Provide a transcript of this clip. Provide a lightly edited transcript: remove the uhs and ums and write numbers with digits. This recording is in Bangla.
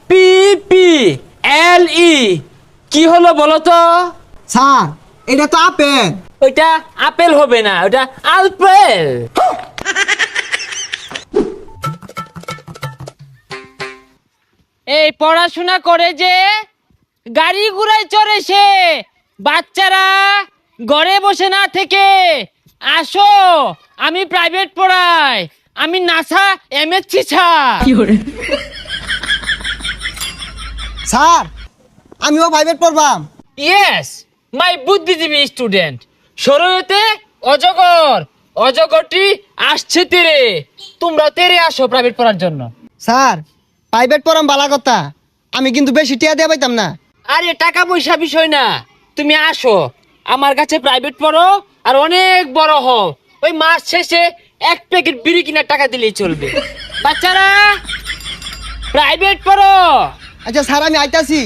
APPLE কি হলো বলো তো? স্যার এটা তো আপেল। ওইটা আপেল হবে না, ওটা আলপেল। এই পড়াশোনা করে যে গাড়ি ঘোড়ায় চড়ে সে বাচ্চারা ঘরে বসে না থেকে আসো, আমি প্রাইভেট পড়াই, আমি নাসা এমএসসি স্যার। স্যার আমিও প্রাইভেট পড়বাম। ইয়েস, মাই বুদ্ধিজীবী স্টুডেন্ট। শরীয়তে অজগর, অজগরটি আসছে তীরে, তোমরা তেরে আসো প্রাইভেট পড়ার জন্য। স্যার প্রাইভেট পড়াম বালা কথা, আমি কিন্তু বেশি টিয়া দিয়ে পাইতাম না। আরে টাকা পয়সা বিষয় না, তুমি আসো আমার কাছে প্রাইভেট পড়ো আর অনেক বড় হও, ওই মাস শেষে এক প্যাকেট বিড়ি কিনার টাকা দিলেই চলবে। বাচ্চারা প্রাইভেট পড়ো। আচ্ছা স্যার আমি আইতাছি।